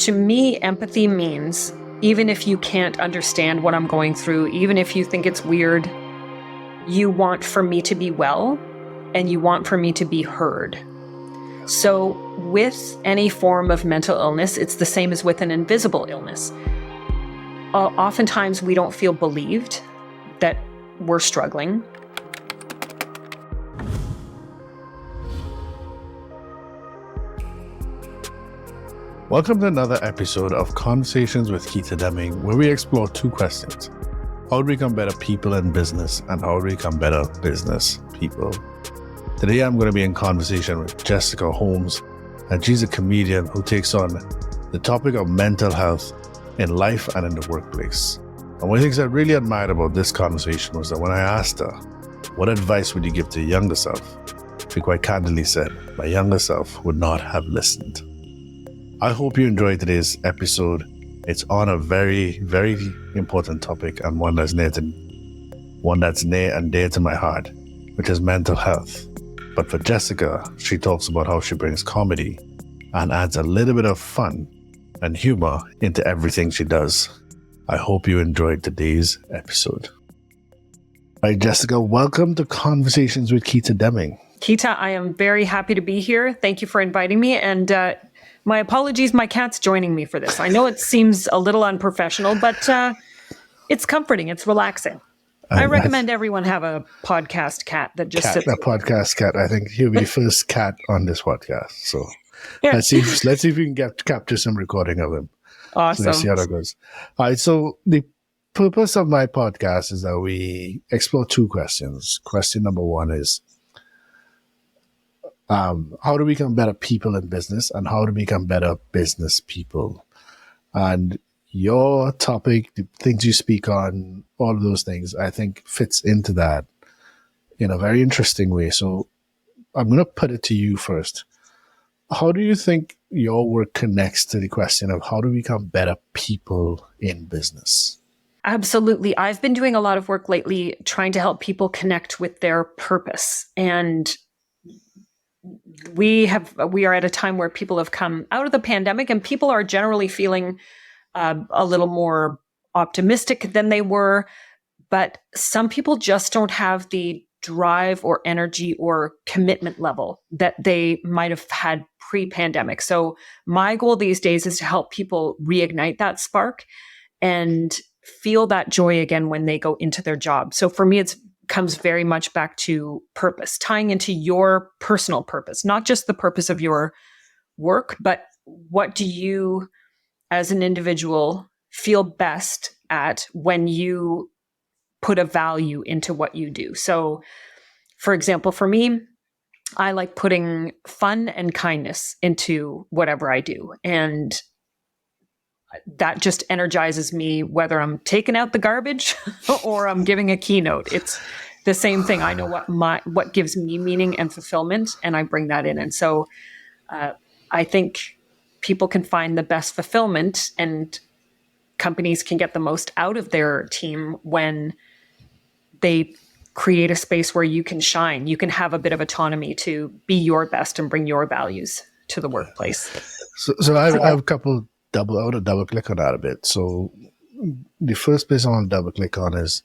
To me, empathy means even if you can't understand what I'm going through, even if you think it's weird, you want for me to be well and you want for me to be heard. So with any form of mental illness, it's the same as with an invisible illness. Oftentimes we don't feel believed that we're struggling. Welcome to another episode of Conversations with Keita Deming, where we explore two questions. How do we become better people in business, and how do we become better business people? Today I'm going to be in conversation with Jessica Holmes, and she's a comedian who takes on the topic of mental health in life and in the workplace. And one of the things I really admired about this conversation was that when I asked her, what advice would you give to your younger self? She quite candidly said, my younger self would not have listened. I hope you enjoyed today's episode. It's on a very, very important topic and one that's near and dear to my heart, which is mental health. But for Jessica, she talks about how she brings comedy and adds a little bit of fun and humor into everything she does. I hope you enjoyed today's episode. All right, Jessica, welcome to Conversations with Keita Deming. Keita, I am very happy to be here. Thank you for inviting me. And my apologies, my cat's joining me for this. I know it seems a little unprofessional, but it's comforting. It's relaxing. I recommend everyone have a podcast cat that just sits. A podcast cat. I think he'll be the first cat on this podcast. So yeah. let's see if we can capture some recording of him. Awesome. So let's see how that goes. All right. So the purpose of my podcast is that we explore two questions. Question number one is, how do we become better people in business, and how do we become better business people? And your topic, the things you speak on, all of those things, I think fits into that in a very interesting way. So I'm going to put it to you first. How do you think your work connects to the question of how do we become better people in business? Absolutely. I've been doing a lot of work lately trying to help people connect with their purpose. And we are at a time where people have come out of the pandemic and people are generally feeling a little more optimistic than they were. But some people just don't have the drive or energy or commitment level that they might have had pre-pandemic. So my goal these days is to help people reignite that spark and feel that joy again when they go into their job. So for me, it comes very much back to purpose, tying into your personal purpose, not just the purpose of your work, but what do you as an individual feel best at when you put a value into what you do. So for example, for me, I like putting fun and kindness into whatever I do. And that just energizes me, whether I'm taking out the garbage or I'm giving a keynote. It's the same thing. I know what gives me meaning and fulfillment, and I bring that in. And so I think people can find the best fulfillment and companies can get the most out of their team when they create a space where you can shine. You can have a bit of autonomy to be your best and bring your values to the workplace. So I have a couple I want to double click on that a bit. So the first place I want to double click on is,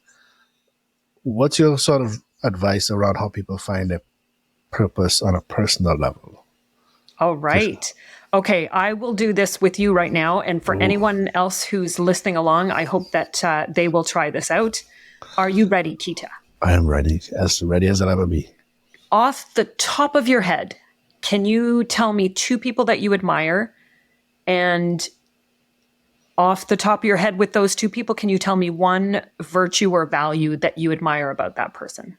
what's your sort of advice around how people find their purpose on a personal level? All right. Okay, I will do this with you right now. And for anyone else who's listening along, I hope that they will try this out. Are you ready, Keita? I am ready as I'll ever be. Off the top of your head, can you tell me two people that you admire? And off the top of your head with those two people, can you tell me one virtue or value that you admire about that person?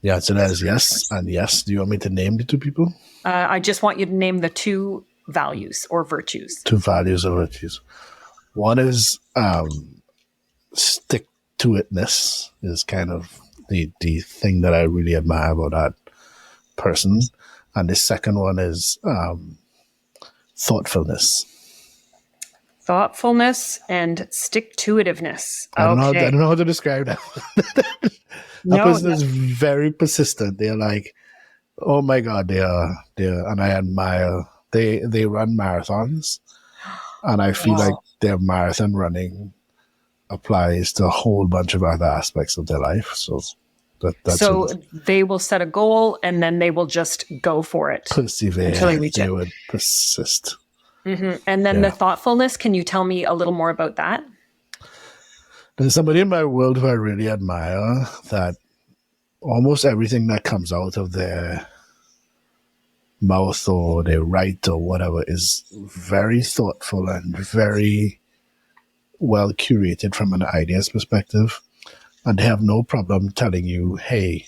The answer is yes and yes. Do you want me to name the two people? I just want you to name the two values or virtues. Two values or virtues. One is stick-to-itness is kind of the thing that I really admire about that person. And the second one is thoughtfulness. Thoughtfulness and stick-to-itiveness. I don't know how to describe that. That person is very persistent. They're like, oh my God, they are, and I admire They run marathons, and I feel like Wow. their marathon running applies to a whole bunch of other aspects of their life. So that's So what they will set a goal and then they will just go for it until they persevere. reach They it. would persist. And then the Yeah. thoughtfulness, can you tell me a little more about that? There's somebody in my world who I really admire that almost everything that comes out of their mouth or their write or whatever is very thoughtful and very well curated from an ideas perspective. And they have no problem telling you, hey,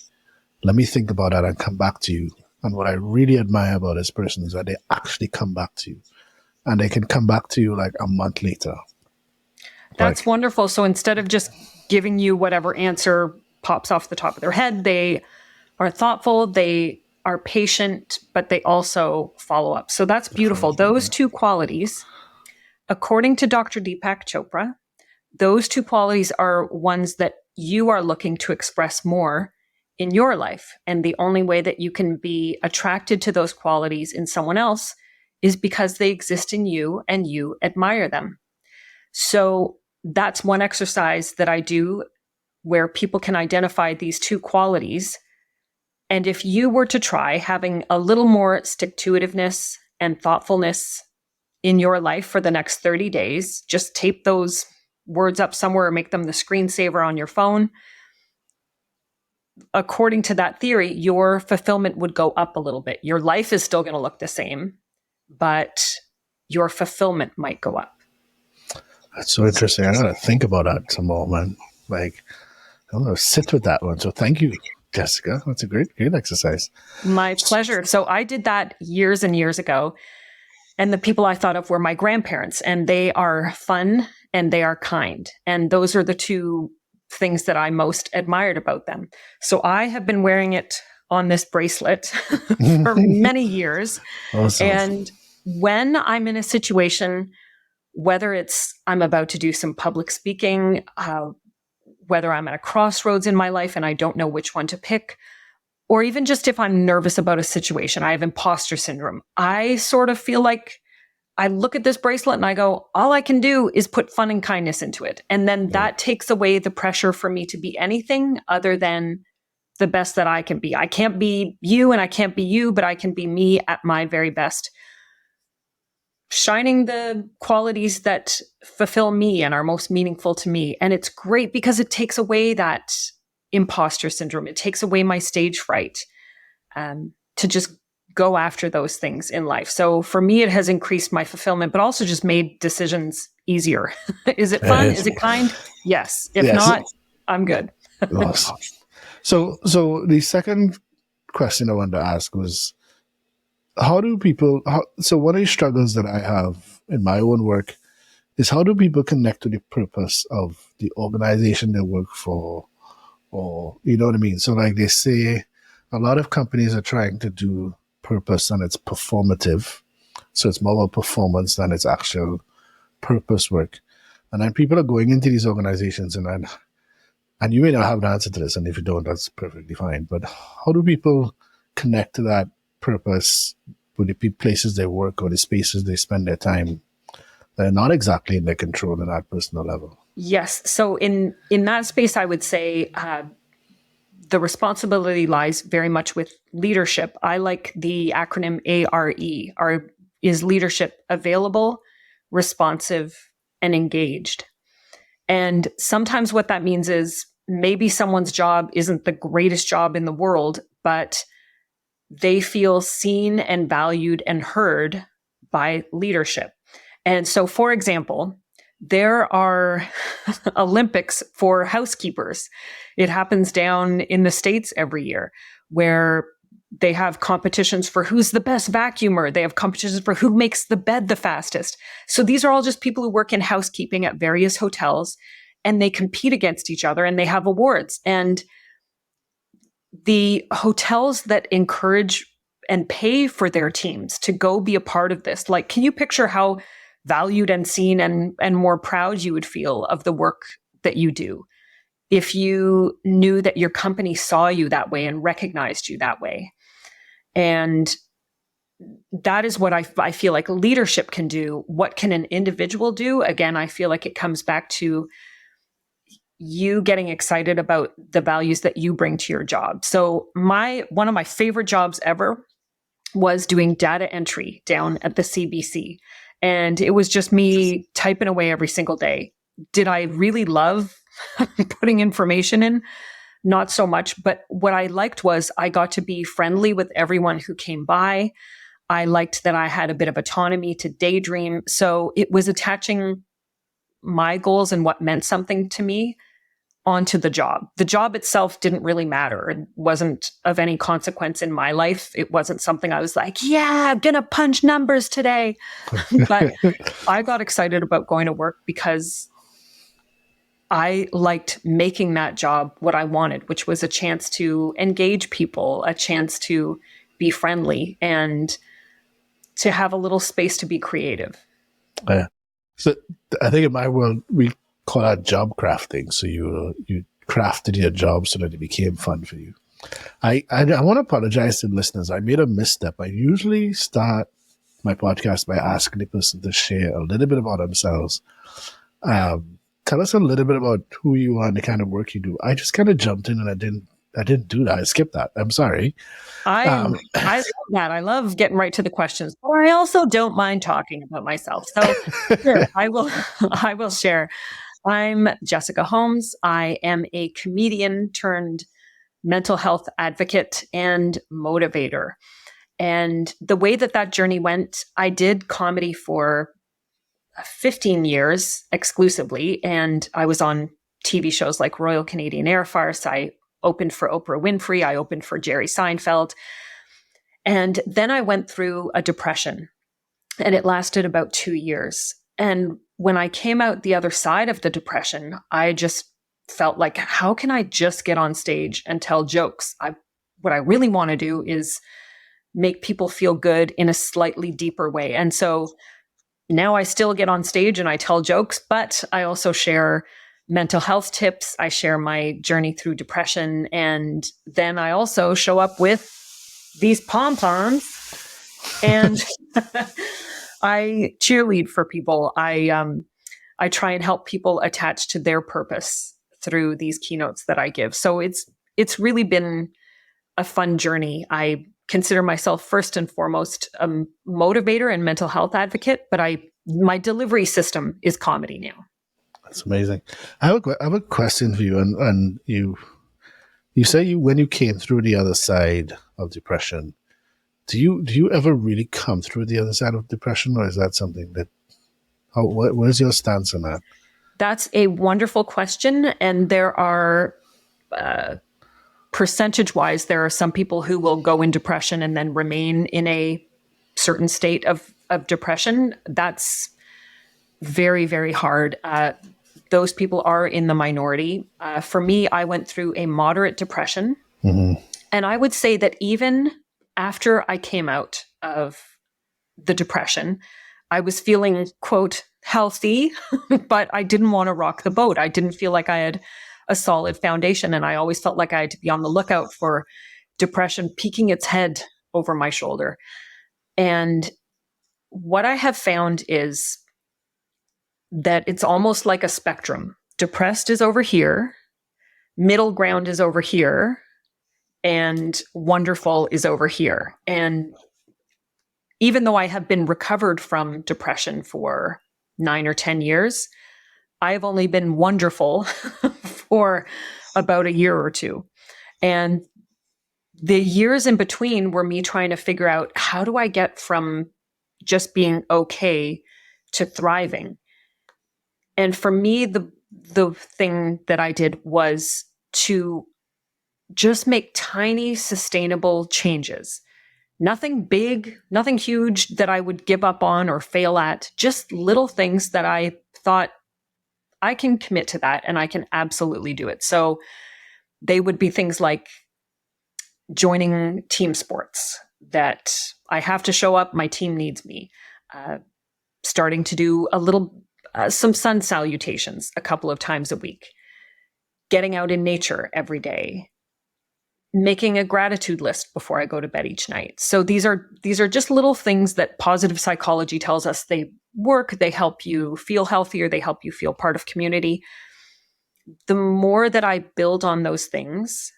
let me think about that and come back to you. And what I really admire about this person is that they actually come back to you. And they can come back to you like a month later. That's wonderful. So instead of just giving you whatever answer pops off the top of their head, they are thoughtful, they are patient, but they also follow up. So that's beautiful. Those two qualities, according to Dr. Deepak Chopra, those two qualities are ones that you are looking to express more in your life. And the only way that you can be attracted to those qualities in someone else is because they exist in you and you admire them. So that's one exercise that I do where people can identify these two qualities. And if you were to try having a little more stick-to-itiveness and thoughtfulness in your life for the next 30 days, just tape those words up somewhere or make them the screensaver on your phone. According to that theory, your fulfillment would go up a little bit. Your life is still going to look the same, but your fulfillment might go up. That's so interesting. I gotta think about that some more, man. Like, I'm gonna sit with that one. So thank you, Jessica. That's a great exercise. My pleasure. So I did that years and years ago. And the people I thought of were my grandparents, and they are fun and they are kind. And those are the two things that I most admired about them. So I have been wearing it on this bracelet for many years. Awesome. And when I'm in a situation, whether it's I'm about to do some public speaking, whether I'm at a crossroads in my life and I don't know which one to pick, or even just if I'm nervous about a situation, I have imposter syndrome. I sort of feel like I look at this bracelet and I go, all I can do is put fun and kindness into it. And then that takes away the pressure for me to be anything other than the best that I can be. I can't be you and I can't be you, but I can be me at my very best, shining the qualities that fulfill me and are most meaningful to me. And it's great because it takes away that imposter syndrome. It takes away my stage fright to just go after those things in life. So for me, it has increased my fulfillment, but also just made decisions easier. Is it fun? Is it kind? Yes. If not, I'm good. Awesome. So the second question I wanted to ask was, so one of the struggles that I have in my own work is how do people connect to the purpose of the organization they work for? Or, you know what I mean? So like they say, a lot of companies are trying to do purpose and it's performative. So it's more about performance than it's actual purpose work. And then people are going into these organizations and you may not have an answer to this. And if you don't, that's perfectly fine. But how do people connect to that purpose? Would it be places they work or the spaces they spend their time? They're not exactly in their control on that personal level. Yes. So in that space, I would say the responsibility lies very much with leadership. I like the acronym ARE. Is leadership available, responsive, and engaged? And sometimes what that means is maybe someone's job isn't the greatest job in the world, but they feel seen and valued and heard by leadership. And so, for example, there are Olympics for housekeepers. It happens down in the States every year where they have competitions for who's the best vacuumer. They have competitions for who makes the bed the fastest. So these are all just people who work in housekeeping at various hotels, and they compete against each other and they have awards. And the hotels that encourage and pay for their teams to go be a part of this, like, can you picture how valued and seen and more proud you would feel of the work that you do if you knew that your company saw you that way and recognized you that way? And that is what I feel like leadership can do. What can an individual do? Again, I feel like it comes back to you getting excited about the values that you bring to your job. So one of my favorite jobs ever was doing data entry down at the CBC. And it was just me typing away every single day. Did I really love putting information in? Not so much. But what I liked was I got to be friendly with everyone who came by. I liked that I had a bit of autonomy to daydream. So it was attaching my goals and what meant something to me onto the job. The job itself didn't really matter. It wasn't of any consequence in my life. It wasn't something I was like, yeah, I'm going to punch numbers today. But I got excited about going to work because I liked making that job what I wanted, which was a chance to engage people, a chance to be friendly, and to have a little space to be creative. Yeah. So I think in my world, we call that job crafting. So you crafted your job so that it became fun for you. I want to apologize to listeners. I made a misstep. I usually start my podcast by asking the person to share a little bit about themselves. Tell us a little bit about who you are and the kind of work you do. I just kind of jumped in and I didn't do that. I skipped that. I'm sorry. I love that. I love getting right to the questions, but I also don't mind talking about myself. So sure, I will share. I'm Jessica Holmes. I am a comedian turned mental health advocate and motivator. And the way that journey went, I did comedy for 15 years exclusively. And I was on TV shows like Royal Canadian Air Farce. I opened for Oprah Winfrey. I opened for Jerry Seinfeld. And then I went through a depression, and it lasted about 2 years. And when I came out the other side of the depression, I just felt like, how can I just get on stage and tell jokes? What I really want to do is make people feel good in a slightly deeper way. And so now I still get on stage and I tell jokes, but I also share mental health tips. I share my journey through depression. And then I also show up with these pom-poms and I cheerlead for people. I try and help people attach to their purpose through these keynotes that I give. So it's really been a fun journey. I consider myself first and foremost a motivator and mental health advocate, but my delivery system is comedy now. That's amazing. I have a question for you, and you say when you came through the other side of depression, do you ever really come through the other side of depression, or is that something that? Where's your stance on that? That's a wonderful question, and there are. Percentage-wise, there are some people who will go in depression and then remain in a certain state of depression. That's very, very hard. Those people are in the minority. For me, I went through a moderate depression. Mm-hmm. And I would say that even after I came out of the depression, I was feeling, quote, healthy, but I didn't want to rock the boat. I didn't feel like I had a solid foundation. And I always felt like I had to be on the lookout for depression peeking its head over my shoulder. And what I have found is that it's almost like a spectrum. Depressed is over here, middle ground is over here, and wonderful is over here. And even though I have been recovered from depression for 9 or 10 years, I've only been wonderful for about a year or two. And the years in between were me trying to figure out, how do I get from just being okay to thriving? And for me, the thing that I did was to just make tiny, sustainable changes. Nothing big, nothing huge that I would give up on or fail at, just little things that I thought, I can commit to that and I can absolutely do it. So they would be things like joining team sports, that I have to show up, my team needs me. Starting to do some sun salutations a couple of times a week. Getting out in nature every day. making a gratitude list before I go to bed each night. So these are just little things that positive psychology tells us they work, they help you feel healthier, they help you feel part of community. The more that I build on those things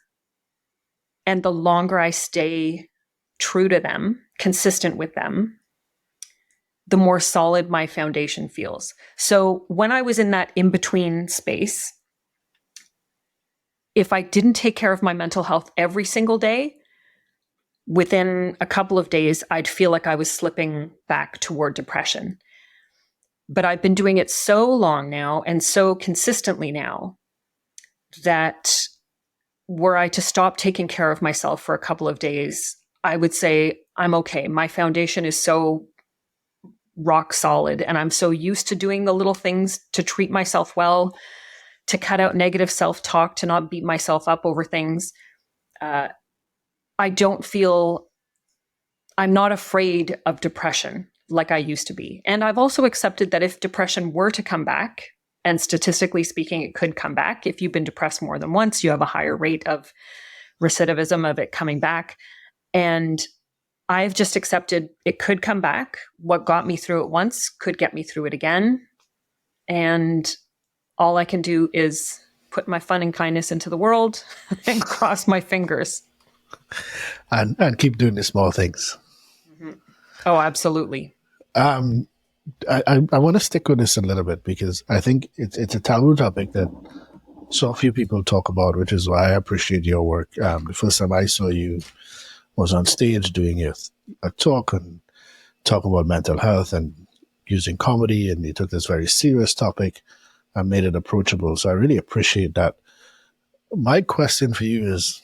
and the longer I stay true to them, consistent with them, the more solid my foundation feels. So when I was in that in-between space, if I didn't take care of my mental health every single day, within a couple of days, I'd feel like I was slipping back toward depression. But I've been doing it so long now and so consistently now that were I to stop taking care of myself for a couple of days, I would say I'm okay. My foundation is so rock solid, and I'm so used to doing the little things to treat myself well, to cut out negative self-talk, to not beat myself up over things. I don't feel, I'm not afraid of depression like I used to be. And I've also accepted that if depression were to come back, and statistically speaking, it could come back. If you've been depressed more than once, you have a higher rate of recidivism of it coming back. And I've just accepted it could come back. What got me through it once could get me through it again. And all I can do is put my fun and kindness into the world and cross my fingers. And keep doing the small things. Mm-hmm. Oh, absolutely. I want to stick with this a little bit because I think it's a taboo topic that so few people talk about, which is why I appreciate your work. The first time I saw you was on stage doing a talk and talking about mental health and using comedy, and you took this very serious topic and made it approachable. So I really appreciate that. My question for you is,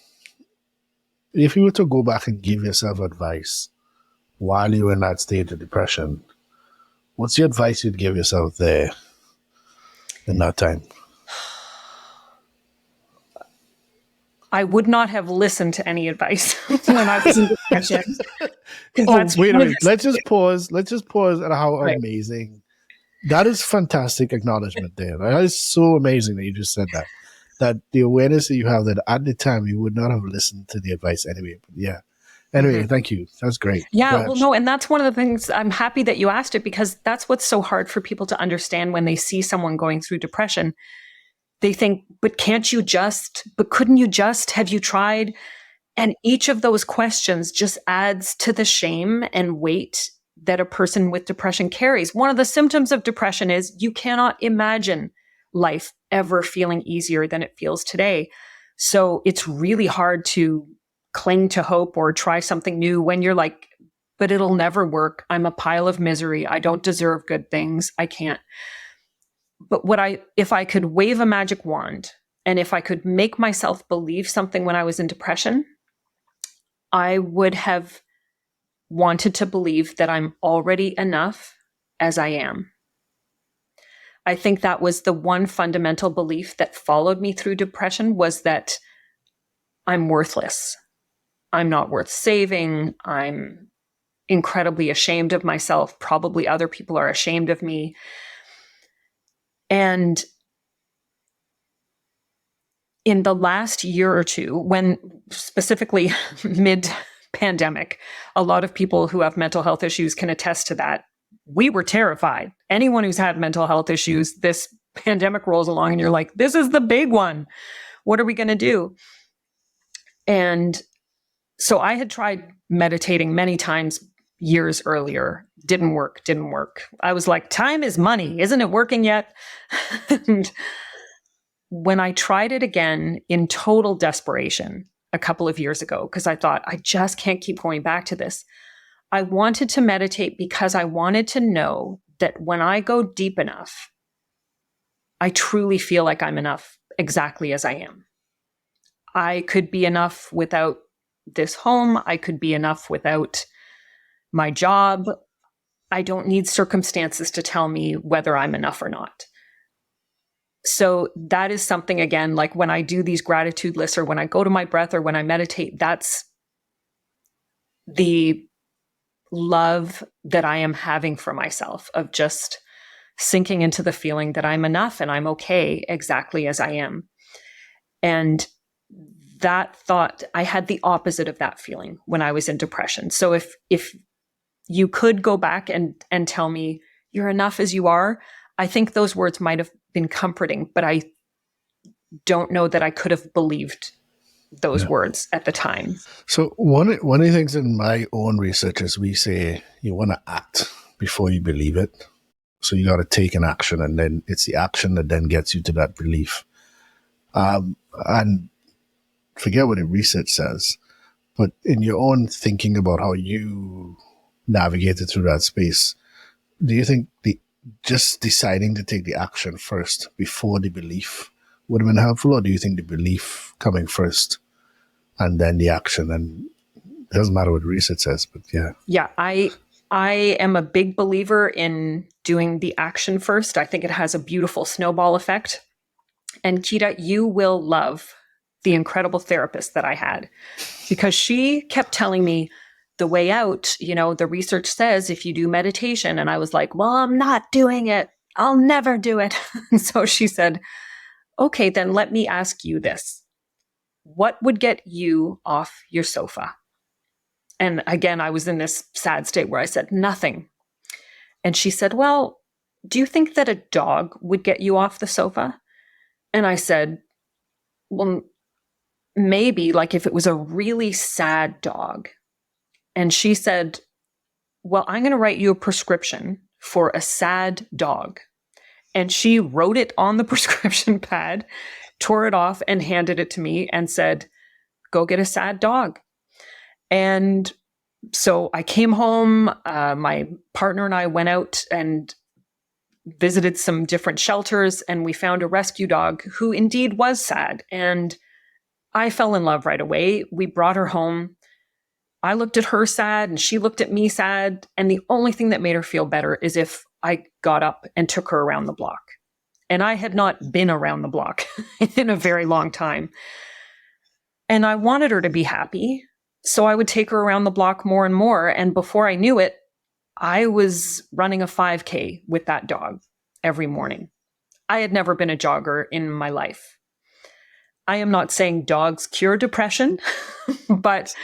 if you were to go back and give yourself advice while you were in that state of depression, what's the advice you'd give yourself there in that time? I would not have listened to any advice when I was in depression. Wait a minute. Let's just pause at how amazing. That is fantastic acknowledgement there. That is so amazing that you just said that. That the awareness that you have that at the time you would not have listened to the advice anyway. But yeah. Anyway, Thank you. That's great. Yeah, well, no, and that's one of the things I'm happy that you asked it, because that's what's so hard for people to understand when they see someone going through depression. They think, but couldn't you just, have you tried? And each of those questions just adds to the shame and weight that a person with depression carries. One of the symptoms of depression is you cannot imagine life ever feeling easier than it feels today. So it's really hard to cling to hope or try something new when you're like, but it'll never work. I'm a pile of misery. I don't deserve good things. I can't. But if I could wave a magic wand and if I could make myself believe something when I was in depression, I would have wanted to believe that I'm already enough as I am. I think that was the one fundamental belief that followed me through depression, was that I'm worthless. I'm not worth saving. I'm incredibly ashamed of myself. Probably other people are ashamed of me. And in the last year or two, when specifically mid-pandemic, a lot of people who have mental health issues can attest to that. We were terrified. Anyone who's had mental health issues, this pandemic rolls along and you're like, this is the big one. What are we going to do? And so I had tried meditating many times years earlier. Didn't work. I was like, time is money. Isn't it working yet? And when I tried it again in total desperation a couple of years ago, because I thought, I just can't keep going back to this. I wanted to meditate because I wanted to know that when I go deep enough, I truly feel like I'm enough exactly as I am. I could be enough without this home. I could be enough without my job. I don't need circumstances to tell me whether I'm enough or not. So that is something, again, like when I do these gratitude lists or when I go to my breath or when I meditate, that's the love that I am having for myself, of just sinking into the feeling that I'm enough and I'm okay exactly as I am. And that thought, I had the opposite of that feeling when I was in depression. So if you could go back and tell me you're enough as you are, I think those words might have been comforting, but I don't know that I could have believed those words at the time. So one of the things in my own research is we say you want to act before you believe it. So you got to take an action, and then it's the action that then gets you to that belief. And forget what the research says, but in your own thinking about how you navigated through that space, do you think just deciding to take the action first before the belief would have been helpful, or do you think the belief coming first and then the action? And it doesn't matter what the research says, but yeah. Yeah, I am a big believer in doing the action first. I think it has a beautiful snowball effect. And Kita, you will love the incredible therapist that I had, because she kept telling me the way out, the research says if you do meditation. And I was like, well, I'm not doing it. I'll never do it. And so she said, okay, then let me ask you this. What would get you off your sofa? And again, I was in this sad state where I said, nothing. And she said, well, do you think that a dog would get you off the sofa? And I said, well, maybe, like if it was a really sad dog. And she said, well, I'm going to write you a prescription for a sad dog. And she wrote it on the prescription pad, tore it off and handed it to me and said, go get a sad dog. And so I came home, my partner and I went out and visited some different shelters, and we found a rescue dog who indeed was sad. And I fell in love right away. We brought her home. I looked at her sad and she looked at me sad. And the only thing that made her feel better is if I got up and took her around the block. And I had not been around the block in a very long time. And I wanted her to be happy. So I would take her around the block more and more. And before I knew it, I was running a 5K with that dog every morning. I had never been a jogger in my life. I am not saying dogs cure depression, but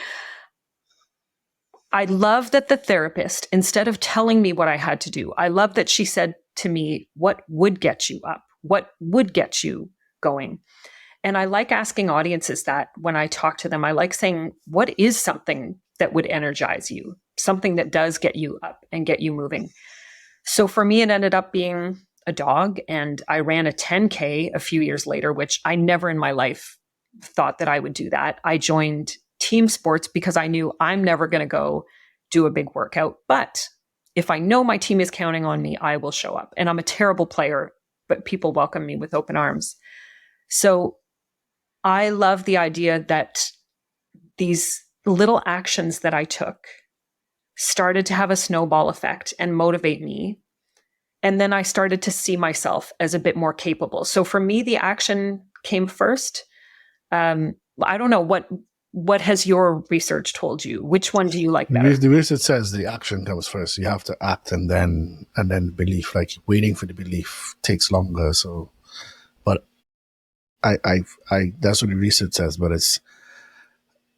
I love that the therapist, instead of telling me what I had to do, I love that she said to me, what would get you up? What would get you going? And I like asking audiences that when I talk to them. I like saying, what is something that would energize you? Something that does get you up and get you moving. So for me, it ended up being a dog, and I ran a 10K a few years later, which I never in my life thought that I would do that. I joined team sports because I knew I'm never going to go do a big workout. But if I know my team is counting on me, I will show up. And I'm a terrible player, but people welcome me with open arms. So I love the idea that these little actions that I took started to have a snowball effect and motivate me. And then I started to see myself as a bit more capable. So for me, the action came first. I don't know, what has your research told you? Which one do you like better? The research says the action comes first. You have to act, and then belief. Like waiting for the belief takes longer. So, but I that's what the research says. But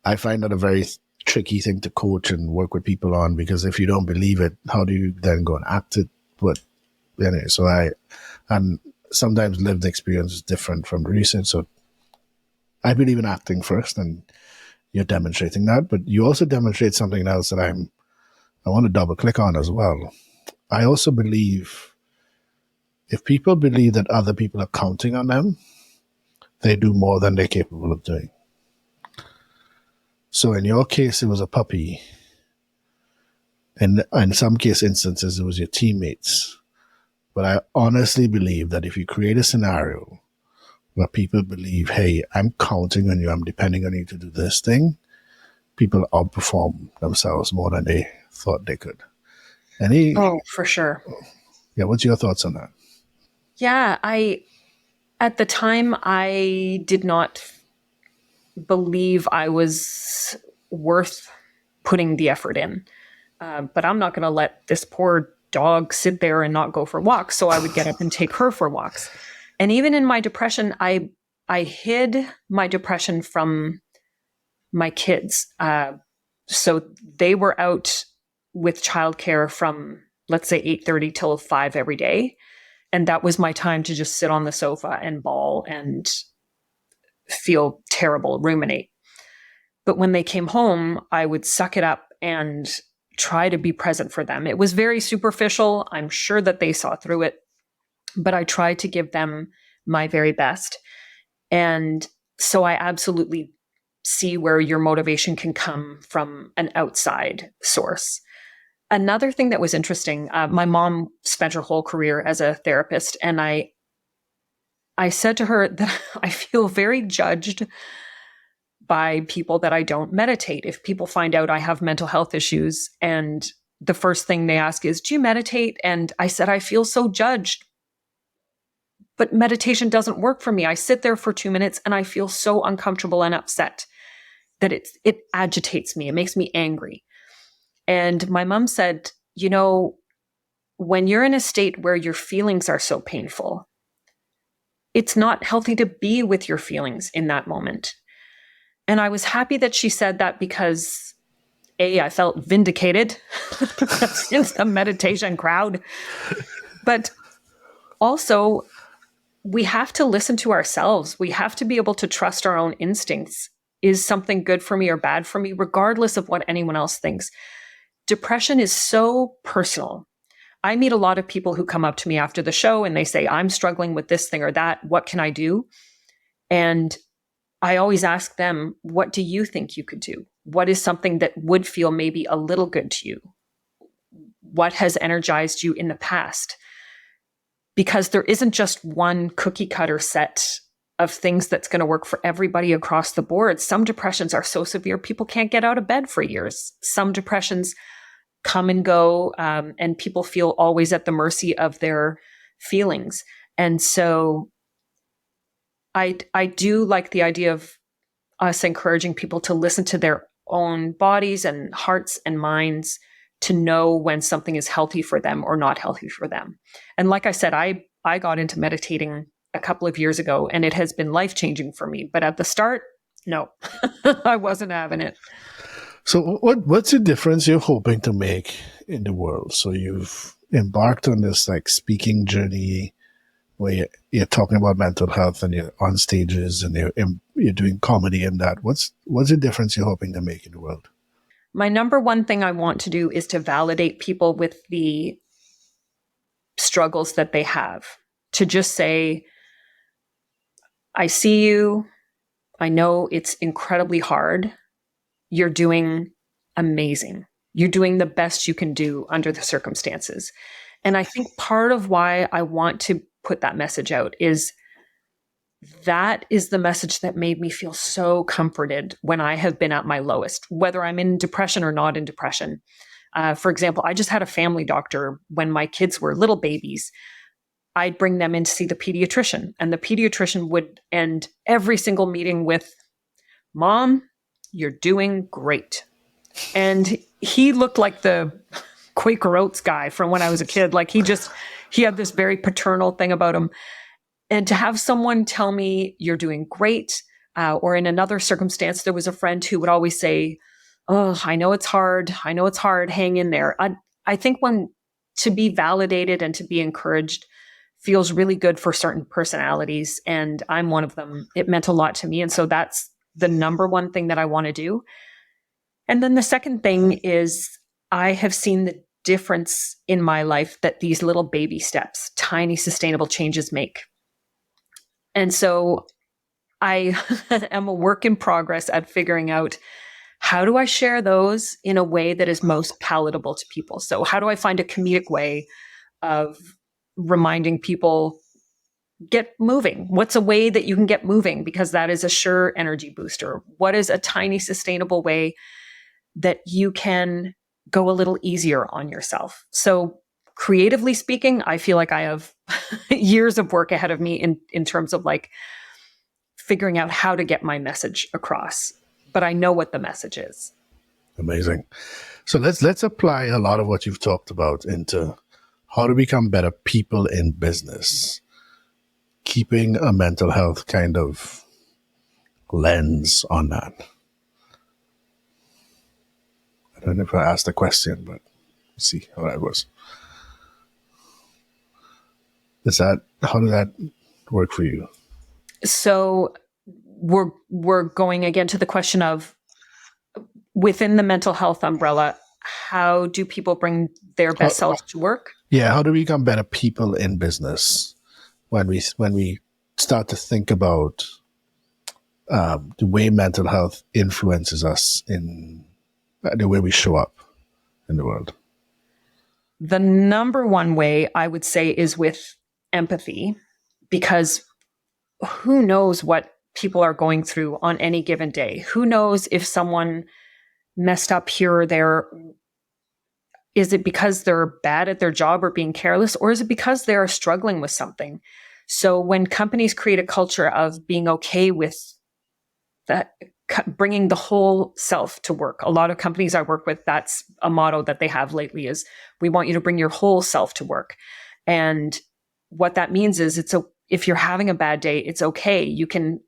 I find that a very tricky thing to coach and work with people on, because if you don't believe it, how do you then go and act it? But anyway, so and sometimes lived experience is different from research. So I believe in acting first, and you're demonstrating that, but you also demonstrate something else that I want to double click on as well. I also believe if people believe that other people are counting on them, they do more than they're capable of doing. So in your case, it was a puppy. And in some instances, it was your teammates. But I honestly believe that if you create a scenario where people believe, hey, I'm counting on you, I'm depending on you to do this thing, people outperform themselves more than they thought they could. Oh, for sure. Yeah, what's your thoughts on that? Yeah, at the time, I did not believe I was worth putting the effort in. But I'm not going to let this poor dog sit there and not go for walks. So I would get up and take her for walks. And even in my depression, I hid my depression from my kids. So they were out with childcare from, let's say, 8:30 till 5 every day. And that was my time to just sit on the sofa and bawl and feel terrible, ruminate. But when they came home, I would suck it up and try to be present for them. It was very superficial. I'm sure that they saw through it, but I tried to give them my very best. And so I absolutely see where your motivation can come from an outside source. Another thing that was interesting, my mom spent her whole career as a therapist, and I said to her that I feel very judged by people that I don't meditate. If people find out I have mental health issues and the first thing they ask is, do you meditate? And I said, I feel so judged. But meditation doesn't work for me. I sit there for 2 minutes and I feel so uncomfortable and upset that it agitates me. It makes me angry. And my mom said, when you're in a state where your feelings are so painful, it's not healthy to be with your feelings in that moment. And I was happy that she said that because I felt vindicated in the meditation crowd. But also, we have to listen to ourselves. We have to be able to trust our own instincts. Is something good for me or bad for me, regardless of what anyone else thinks? Depression is so personal. I meet a lot of people who come up to me after the show and they say, I'm struggling with this thing or that. What can I do? And I always ask them, what do you think you could do? What is something that would feel maybe a little good to you? What has energized you in the past? Because there isn't just one cookie cutter set of things that's going to work for everybody across the board. Some depressions are so severe, people can't get out of bed for years. Some depressions come and go, and people feel always at the mercy of their feelings. And so I do like the idea of us encouraging people to listen to their own bodies and hearts and minds to know when something is healthy for them or not healthy for them. And like I said, I got into meditating a couple of years ago and it has been life-changing for me. But at the start, no, I wasn't having it. So what's the difference you're hoping to make in the world? So you've embarked on this speaking journey where you're talking about mental health and you're on stages and you're doing comedy and that. What's the difference you're hoping to make in the world? My number one thing I want to do is to validate people with the struggles that they have. To just say, I see you. I know it's incredibly hard. You're doing amazing. You're doing the best you can do under the circumstances. And I think part of why I want to put that message out is that is the message that made me feel so comforted when I have been at my lowest, whether I'm in depression or not in depression. For example, I just had a family doctor when my kids were little babies. I'd bring them in to see the pediatrician, and the pediatrician would end every single meeting with, Mom, you're doing great. And he looked like the Quaker Oats guy from when I was a kid. He had this very paternal thing about him. And to have someone tell me you're doing great, or in another circumstance, there was a friend who would always say, oh, I know it's hard. Hang in there. I think to be validated and to be encouraged feels really good for certain personalities. And I'm one of them. It meant a lot to me. And so that's the number one thing that I want to do. And then the second thing is I have seen the difference in my life that these little baby steps, tiny sustainable changes make. And so I am a work in progress at figuring out, how do I share those in a way that is most palatable to people? So how do I find a comedic way of reminding people, get moving? What's a way that you can get moving? Because that is a sure energy booster. What is a tiny sustainable way that you can go a little easier on yourself? So creatively speaking, I feel like I have years of work ahead of me in terms of figuring out how to get my message across. But I know what the message is. Amazing. So let's apply a lot of what you've talked about into how to become better people in business, keeping a mental health kind of lens on that. I don't know if I asked the question, but let's see how that was. How does that work for you? So we're going again to the question of, within the mental health umbrella, how do people bring their best selves to work? Yeah, how do we become better people in business when we start to think about the way mental health influences us in the way we show up in the world? The number one way I would say is with empathy, because who knows what people are going through on any given day? Who knows if someone messed up here or there? Is it because they're bad at their job or being careless, or is it because they are struggling with something? So when companies create a culture of being okay with that, bringing the whole self to work, a lot of companies I work with, that's a motto that they have lately, is we want you to bring your whole self to work. And what that means is if you're having a bad day, it's okay. You can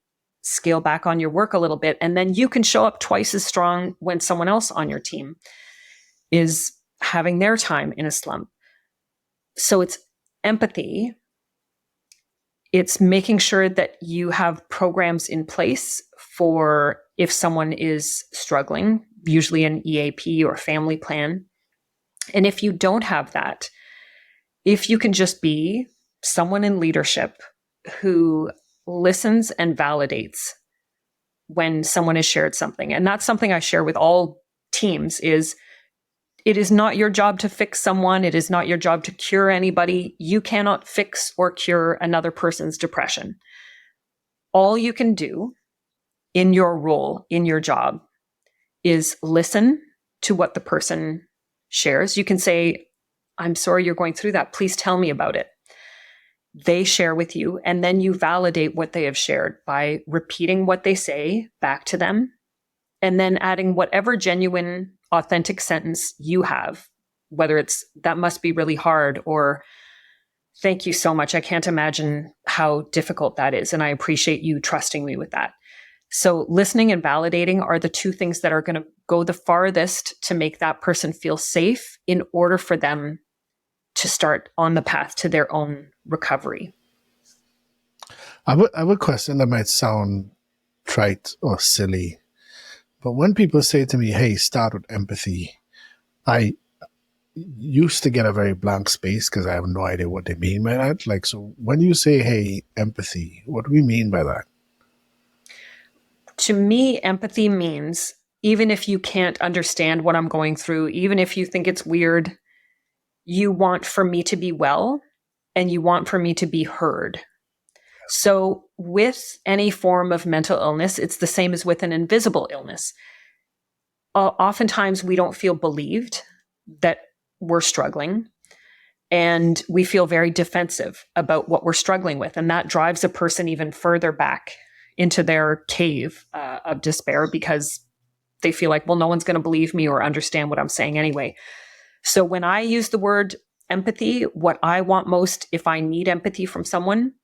scale back on your work a little bit, and then you can show up twice as strong when someone else on your team is having their time in a slump. So it's empathy. It's making sure that you have programs in place for if someone is struggling, usually an EAP or family plan. And if you don't have that, if you can just be someone in leadership who listens and validates when someone has shared something. And that's something I share with all teams, is it is not your job to fix someone. It is not your job to cure anybody. You cannot fix or cure another person's depression. All you can do in your role, in your job, is listen to what the person shares. You can say, I'm sorry you're going through that. Please tell me about it. They share with you, and then you validate what they have shared by repeating what they say back to them, and then adding whatever genuine, authentic sentence you have, whether it's that must be really hard, or thank you so much. I can't imagine how difficult that is, and I appreciate you trusting me with that. So listening and validating are the two things that are going to go the farthest to make that person feel safe in order for them to start on the path to their own recovery. I have a question that might sound trite or silly, but when people say to me, hey, start with empathy, I used to get a very blank space because I have no idea what they mean by that. Like, so when you say, hey, empathy, what do we mean by that? To me, empathy means, even if you can't understand what I'm going through, even if you think it's weird, you want for me to be well, and you want for me to be heard. So with any form of mental illness, it's the same as with an invisible illness. Oftentimes we don't feel believed that we're struggling, and we feel very defensive about what we're struggling with. And that drives a person even further back into their cave of despair, because they feel like, well, no one's going to believe me or understand what I'm saying anyway. So when I use the word empathy, what I want most, if I need empathy from someone,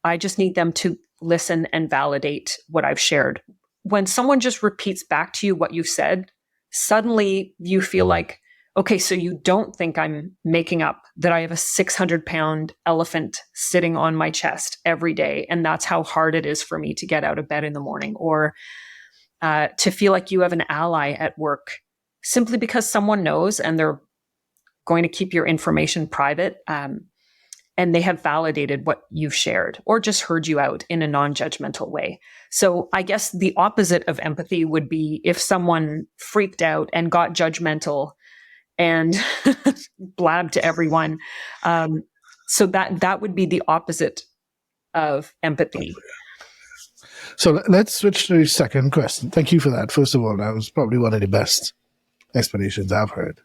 I just need them to listen and validate what I've shared. When someone just repeats back to you what you've said, suddenly you feel like, okay, so you don't think I'm making up that I have a 600-pound elephant sitting on my chest every day, and that's how hard it is for me to get out of bed in the morning, or to feel like you have an ally at work simply because someone knows and they're going to keep your information private, and they have validated what you've shared or just heard you out in a non-judgmental way. So I guess the opposite of empathy would be if someone freaked out and got judgmental and blabbed to everyone. So that would be the opposite of empathy. So let's switch to the second question. Thank you for that. First of all, that was probably one of the best explanations I've heard.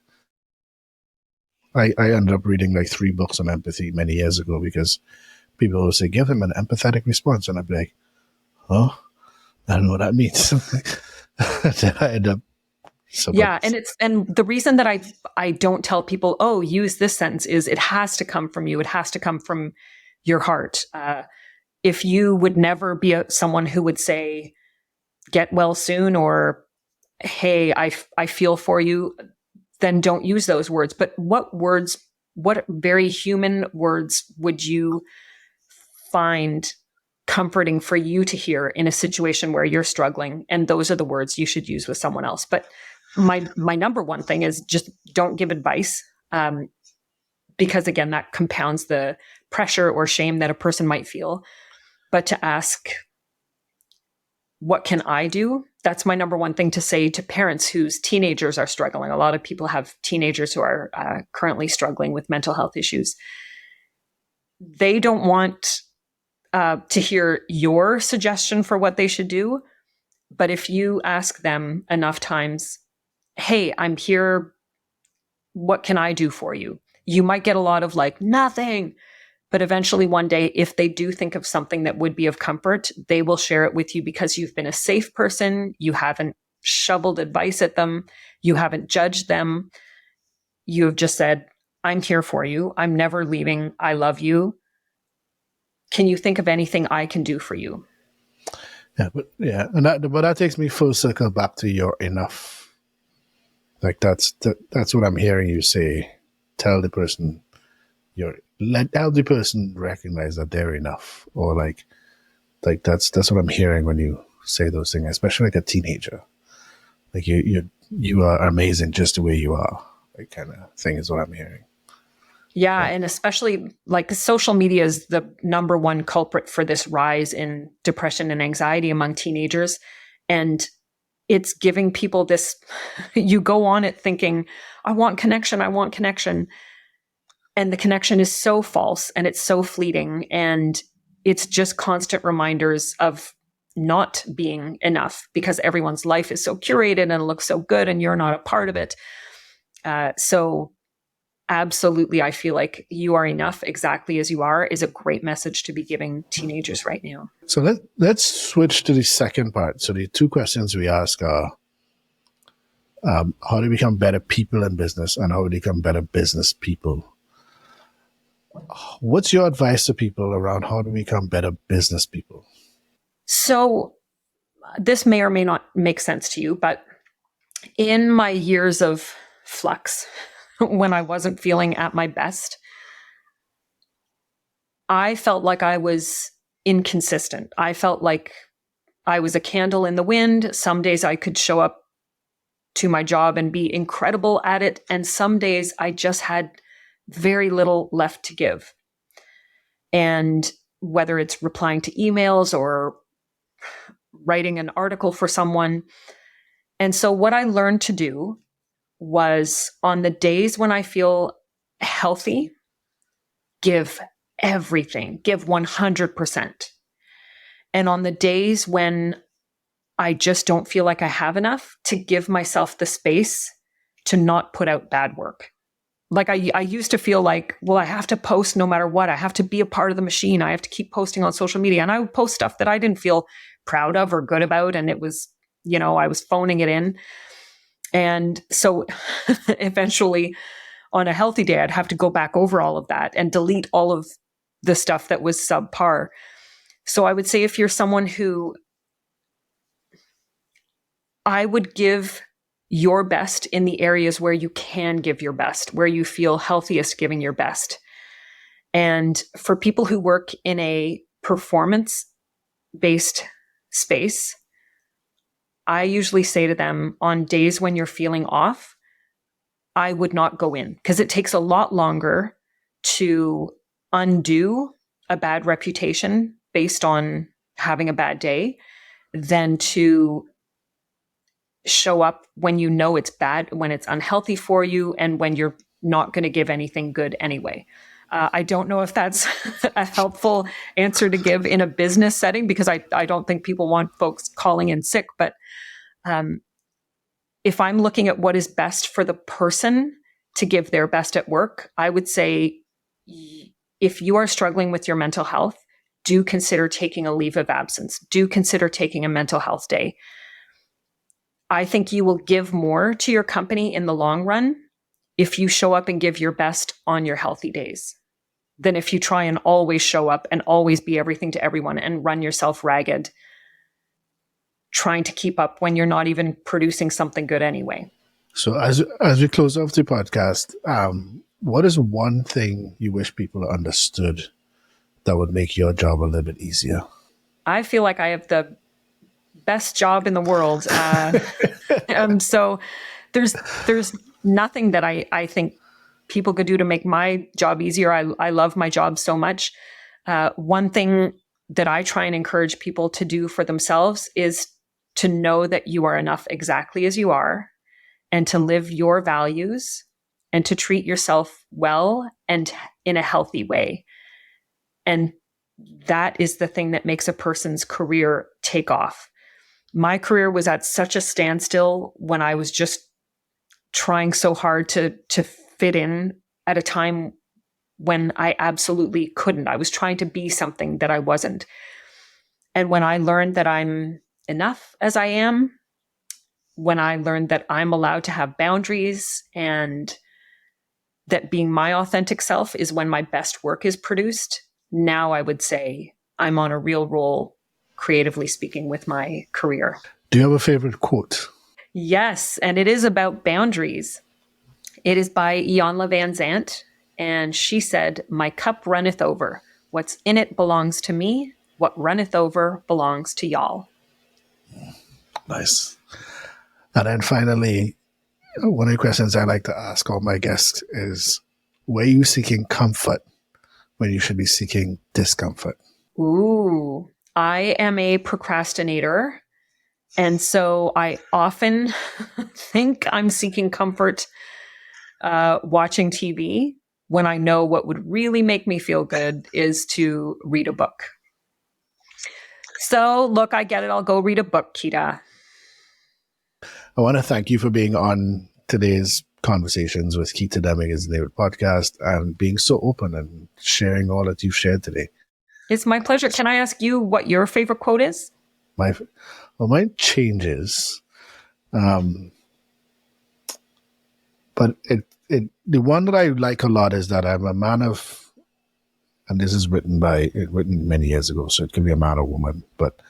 I ended up reading like 3 books on empathy many years ago because people would say, give him an empathetic response. And I'd be like, oh, I don't know what that means. Then I end up. And the reason that I don't tell people, oh, use this sentence, is it has to come from you. It has to come from your heart. If you would never be someone who would say, get well soon, or hey, I feel for you, then don't use those words. But what very human words would you find comforting for you to hear in a situation where you're struggling? And those are the words you should use with someone else. But my number one thing is just don't give advice. Because again, that compounds the pressure or shame that a person might feel. But to ask, what can I do? That's my number one thing to say to parents whose teenagers are struggling. A lot of people have teenagers who are currently struggling with mental health issues. They don't want to hear your suggestion for what they should do. But if you ask them enough times, hey, I'm here. What can I do for you? You might get a lot of like, nothing. But eventually one day, if they do think of something that would be of comfort, they will share it with you because you've been a safe person. You haven't shoveled advice at them. You haven't judged them. You have just said, I'm here for you. I'm never leaving. I love you. Can you think of anything I can do for you? But that takes me full circle back to your enough. Like that's what I'm hearing you say. Tell the person help the person recognize that they're enough, or like that's what I'm hearing when you say those things, especially like a teenager. Like you are amazing just the way you are. Like kind of thing is what I'm hearing. Yeah, and especially like social media is the number one culprit for this rise in depression and anxiety among teenagers. And it's giving people this, you go on it thinking, I want connection. And the connection is so false and it's so fleeting. And it's just constant reminders of not being enough because everyone's life is so curated and it looks so good and you're not a part of it. So absolutely, I feel like you are enough exactly as you are is a great message to be giving teenagers right now. So let's switch to the second part. So the two questions we ask are, how to become better people in business and how to become better business people. What's your advice to people around how to become better business people? So this may or may not make sense to you, but in my years of flux, when I wasn't feeling at my best, I felt like I was inconsistent. I felt like I was a candle in the wind. Some days I could show up to my job and be incredible at it. And some days I just had very little left to give. And whether it's replying to emails or writing an article for someone. And so what I learned to do was on the days when I feel healthy, give everything, give 100%. And on the days when I just don't feel like I have enough, to give myself the space to not put out bad work. Like I used to feel like, well, I have to post no matter what. I have to be a part of the machine. I have to keep posting on social media. And I would post stuff that I didn't feel proud of or good about. And it was, I was phoning it in. And so eventually on a healthy day, I'd have to go back over all of that and delete all of the stuff that was subpar. So I would say if you're someone who I would give your best in the areas where you can give your best, where you feel healthiest giving your best. And for people who work in a performance-based space, I usually say to them on days when you're feeling off, I would not go in because it takes a lot longer to undo a bad reputation based on having a bad day than to show up when you know it's bad, when it's unhealthy for you, and when you're not going to give anything good anyway. I don't know if that's a helpful answer to give in a business setting because I don't think people want folks calling in sick. But if I'm looking at what is best for the person to give their best at work, I would say if you are struggling with your mental health, do consider taking a leave of absence. Do consider taking a mental health day. I think you will give more to your company in the long run if you show up and give your best on your healthy days than if you try and always show up and always be everything to everyone and run yourself ragged trying to keep up when you're not even producing something good anyway. So as we close off the podcast, what is one thing you wish people understood that would make your job a little bit easier? I feel like I have the best job in the world. So there's nothing that I think people could do to make my job easier. I love my job so much. One thing that I try and encourage people to do for themselves is to know that you are enough exactly as you are, and to live your values, and to treat yourself well and in a healthy way. And that is the thing that makes a person's career take off. My career was at such a standstill when I was just trying so hard to fit in at a time when I absolutely couldn't. I was trying to be something that I wasn't. And when I learned that I'm enough as I am, when I learned that I'm allowed to have boundaries, and that being my authentic self is when my best work is produced, now I would say I'm on a real roll, creatively speaking, with my career. Do you have a favorite quote? Yes, and it is about boundaries. It is by Iyanla Vanzant, and she said, "My cup runneth over. What's in it belongs to me. What runneth over belongs to y'all." Nice. And then finally, one of the questions I like to ask all my guests is, were you seeking comfort when you should be seeking discomfort? Ooh, I am a procrastinator. And so I often think I'm seeking comfort watching TV, when I know what would really make me feel good is to read a book. So look, I get it. I'll go read a book, Keita. I want to thank you for being on today's Conversations with Keita Deming is the name of the podcast, and being so open and sharing all that you've shared today. It's my pleasure. Can I ask you what your favorite quote is? Mine changes. But the one that I like a lot is that I'm a man of, and this is written many years ago, so it could be a man or woman, but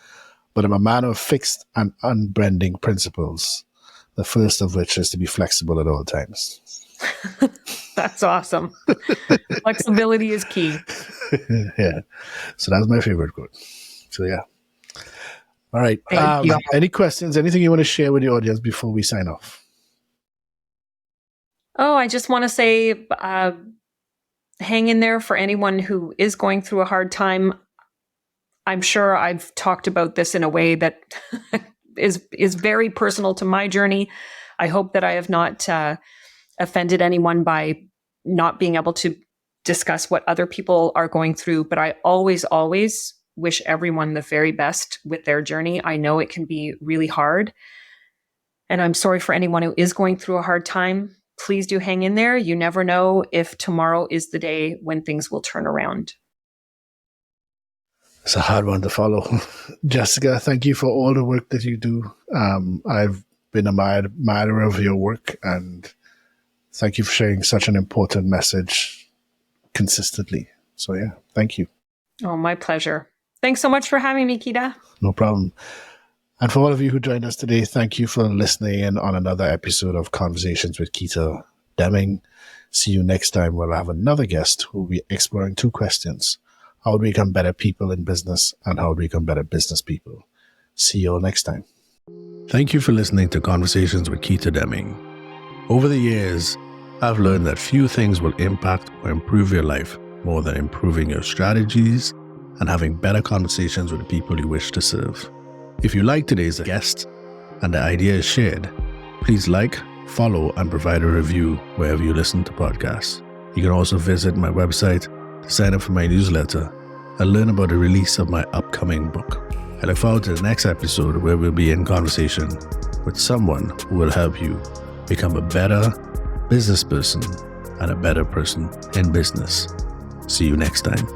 I'm a man of fixed and unbending principles, the first of which is to be flexible at all times. That's awesome. Flexibility is key. Yeah. So that's my favorite quote. So yeah. All right. Any questions, anything you want to share with the audience before we sign off? Oh, I just want to say, hang in there for anyone who is going through a hard time. I'm sure I've talked about this in a way that is very personal to my journey. I hope that I have not offended anyone by not being able to discuss what other people are going through. But I always wish everyone the very best with their journey. I know it can be really hard. And I'm sorry for anyone who is going through a hard time. Please do hang in there. You never know if tomorrow is the day when things will turn around. It's a hard one to follow. Jessica, thank you for all the work that you do. I've been a admirer of your work, and thank you for sharing such an important message consistently. So yeah, thank you. Oh, my pleasure. Thanks so much for having me, Keita. No problem. And for all of you who joined us today, thank you for listening in on another episode of Conversations with Keita Deming. See you next time. We'll have another guest who will be exploring two questions. How do we become better people in business, and how do we become better business people? See you all next time. Thank you for listening to Conversations with Keita Deming. Over the years, I've learned that few things will impact or improve your life more than improving your strategies and having better conversations with the people you wish to serve. If you like today's guest and the idea is shared, please like, follow, and provide a review wherever you listen to podcasts. You can also visit my website to sign up for my newsletter and learn about the release of my upcoming book. I look forward to the next episode, where we'll be in conversation with someone who will help you become a better business person and a better person in business. See you next time.